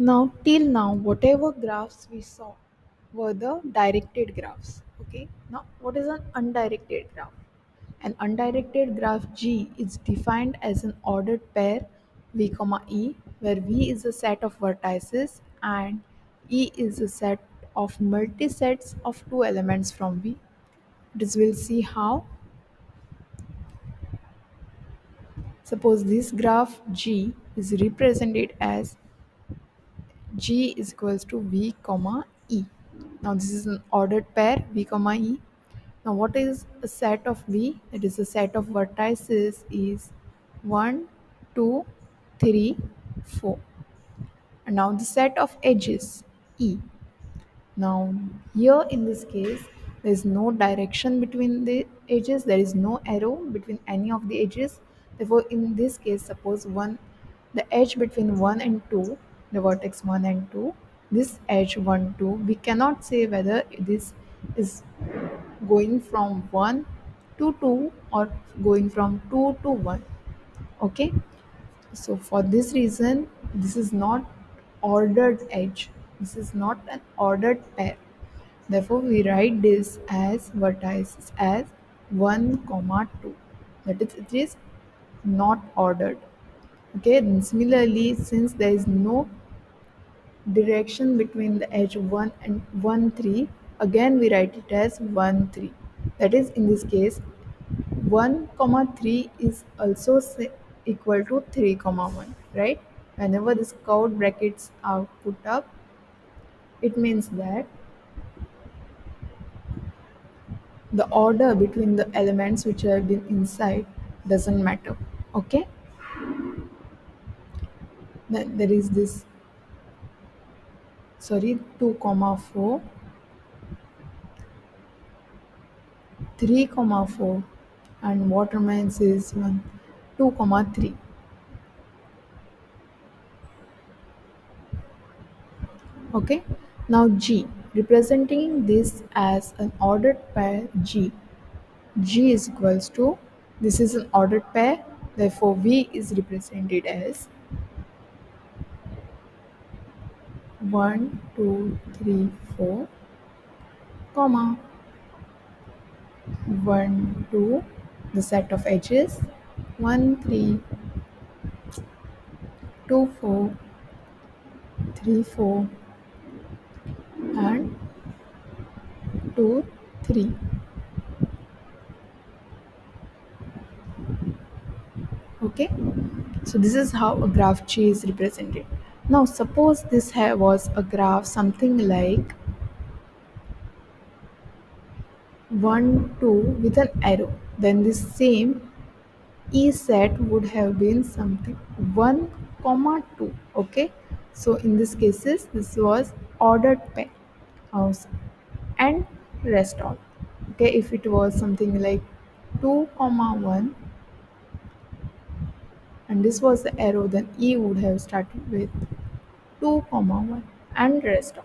Now, till now, whatever graphs we saw were the directed graphs. Okay. Now, what is an undirected graph? An undirected graph G is defined as an ordered pair V, comma E, where V is a set of vertices and E is a set of multisets of two elements from V. This will see how. Suppose this graph G is represented as G is equals to V comma E. Now this is an ordered pair V comma E. Now what is a set of V? It is a set of vertices is 1, 2, 3, 4. And now the set of edges E. Now, here in this case, there is no direction between the edges, there is no arrow between any of the edges. Therefore, in this case, suppose the edge between 1 and 2, the vertex 1 and 2, this edge 1, 2, we cannot say whether this is going from 1 to 2 or going from 2 to 1. Okay, so for this reason, this is not ordered edge, this is not an ordered pair. Therefore, we write this as vertices as 1 comma 2. That is, it is not ordered. Okay, then similarly, since there is no direction between the edge 1 and 1 3, again we write it as 1 3. That is, in this case, 1 comma 3 is also equal to 3 comma 1, right? Whenever these curved brackets are put up, it means that the order between the elements which have been inside doesn't matter. Okay, then there is this, sorry, 2 comma 4, 3 comma 4, and what remains is 1, 2 comma 3. Okay, now G, representing this as an ordered pair G, G is equals to, this is an ordered pair, therefore V is represented as 1 2 3 4, comma 1 2, the set of edges 1 3 2 4 3 4 and 2 3. Okay, so this is how a graph G is represented. Now suppose this was a graph something like 1 2 with an arrow, then this same E set would have been something 1 comma 2. Okay, so in this cases this was ordered pair house and rest all. Okay, if it was something like 2 comma 1 and this was the arrow, then E would have started with 2 comma 1 and rest of.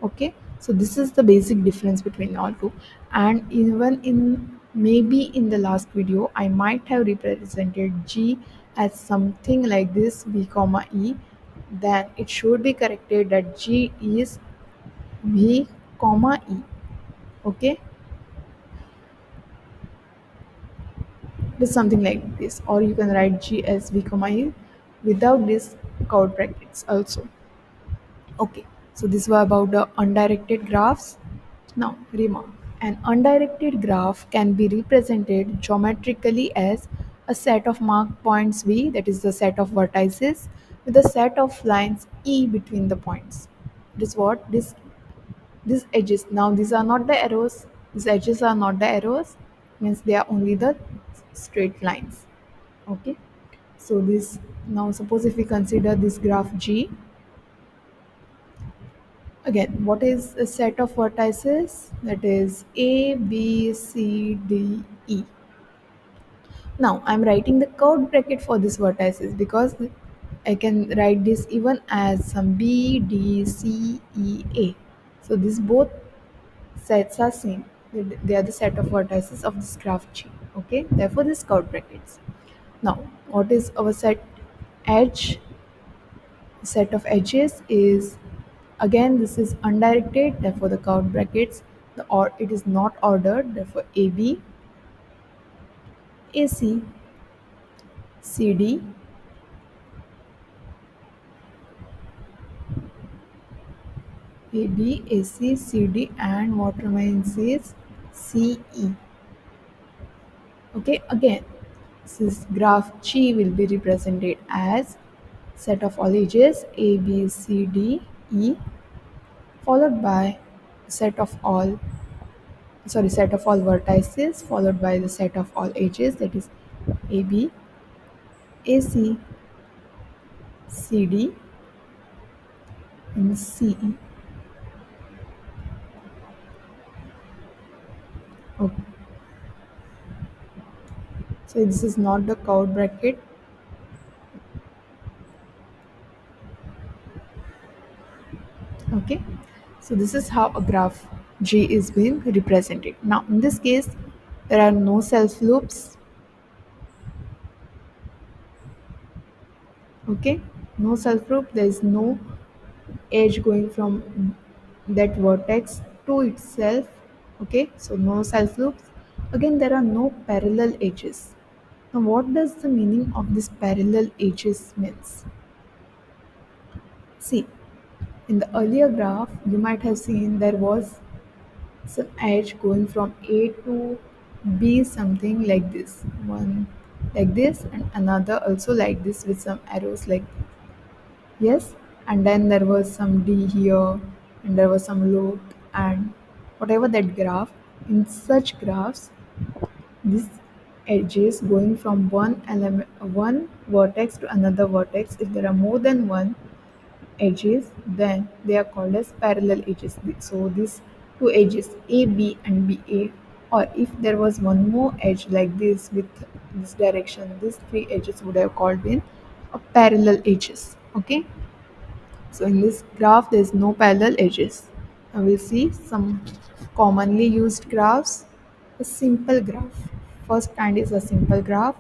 Okay, so this is the basic difference between all two. And even in, maybe in the last video I might have represented G as something like this V comma E, then it should be corrected that G is V comma E. Okay, it is something like this, or you can write G as V comma E without this curved brackets also. Okay, so this was about the undirected graphs. Now, remark. An undirected graph can be represented geometrically as a set of marked points V, that is the set of vertices, with a set of lines E between the points. This is what these edges. Now these are not the arrows. These edges are not the arrows. Means they are only the straight lines. Okay. So this, now suppose if we consider this graph G. Again, what is a set of vertices? That is A, B, C, D, E. Now I'm writing the curved bracket for this vertices because I can write this even as some B, D, C, E, A. So these both sets are same. They are the set of vertices of this graph G. Okay, therefore this curved brackets. Now what is our set edge? set of edges is, again this is undirected, therefore the curved brackets, or it is not ordered, therefore AB, AC, CD, AB, AC, CD, and what remains is CE. Okay, again, this graph G will be represented as set of all edges A, B, C, D, E, followed by set of all set of all vertices, followed by the set of all edges, that is AB, AC, CD, and CE. Okay. So this is not the curved bracket. Okay. So this is how a graph G is being represented. Now in this case, there are no self loops. Okay. No self loop. There is no edge going from that vertex to itself. Okay. So no self loops. Again, there are no parallel edges. Now, what does the meaning of this parallel edges means? See, in the earlier graph, you might have seen there was some edge going from A to B, something like this. One like this, and another also like this with some arrows like this. Yes, and then there was some D here, and there was some loop, and whatever that graph. In such graphs, these edges going from one vertex to another vertex, if there are more than one edges, then they are called as parallel edges. So these two edges AB and BA, or if there was one more edge like this with this direction, these three edges would have called in a parallel edges. Okay. So in this graph, there is no parallel edges. Now we'll see some commonly used graphs. A simple graph. First kind is a simple graph.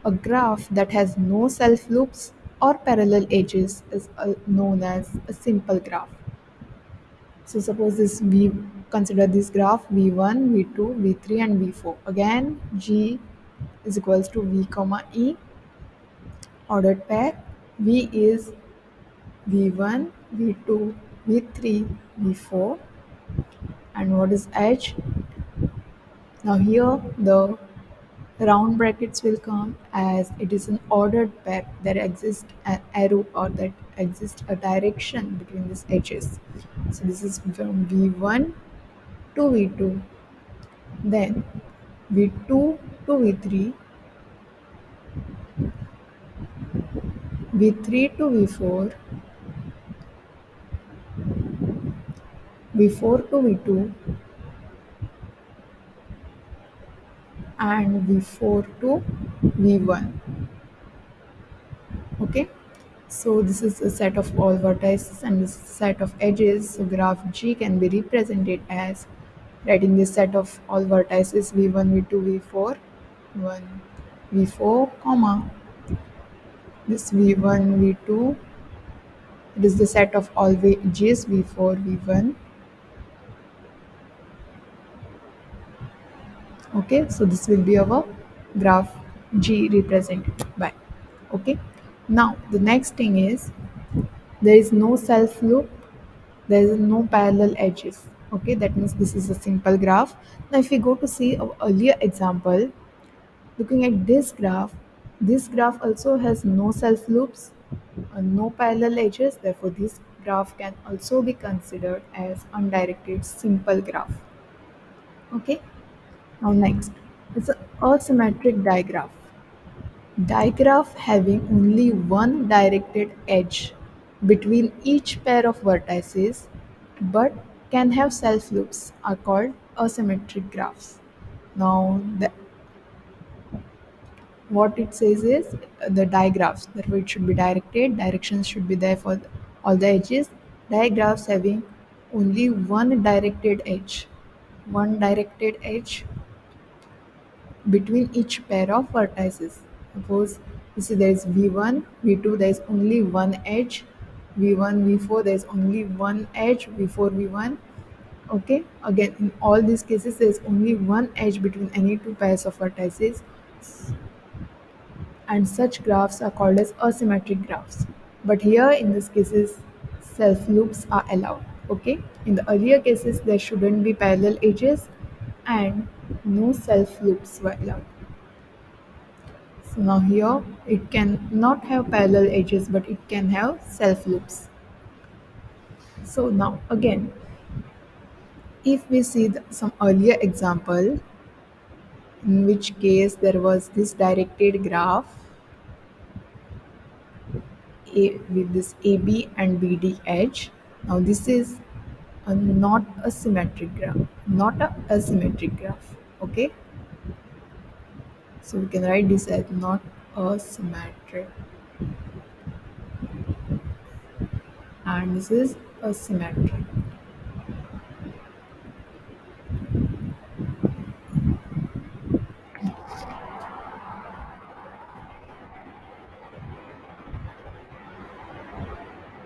A graph that has no self loops or parallel edges is known as a simple graph. So suppose this we consider this graph V1, V2, V3 and V4. Again G is equals to V comma E, ordered pair. V is V1, V2, V3, V4, and what is H? Now here the round brackets will come as it is an ordered pair. There exists an arrow or that exists a direction between these edges. So this is from V1 to V2, then V2 to V3, V3 to V4, V4 to V2, and V4 to V1. Okay. So this is a set of all vertices and this set of edges. So graph G can be represented as writing this set of all vertices V1, V2, V4, 1, V4, comma, this V1, V2, it is the set of all edges V4, V1. Okay, so this will be our graph G represented by. Okay, now the next thing is there is no self loop, there is no parallel edges. Okay, that means this is a simple graph. Now if we go to see our earlier example, looking at this graph also has no self loops, no parallel edges, therefore this graph can also be considered as undirected simple graph. Okay, now next, it's a asymmetric digraph. Digraph having only one directed edge between each pair of vertices but can have self loops are called asymmetric graphs. Now, what it says is the digraphs, therefore it should be directed, directions should be there for all the edges. Digraphs having only one directed edge between each pair of vertices. Suppose you see there is V1, V2, there is only one edge, v1 v4, there's only one edge v4 v1. Okay, again in all these cases there's only one edge between any two pairs of vertices, and such graphs are called as asymmetric graphs. But here in this cases self loops are allowed. Okay, in the earlier cases there shouldn't be parallel edges and no self loops were allowed. So now here it can not have parallel edges but it can have self loops. So now again, if we see some earlier example in which case there was this directed graph with this AB and BD edge. Now this is not a symmetric graph, not a asymmetric graph. Okay, so we can write this as not a symmetric, and this is a symmetric.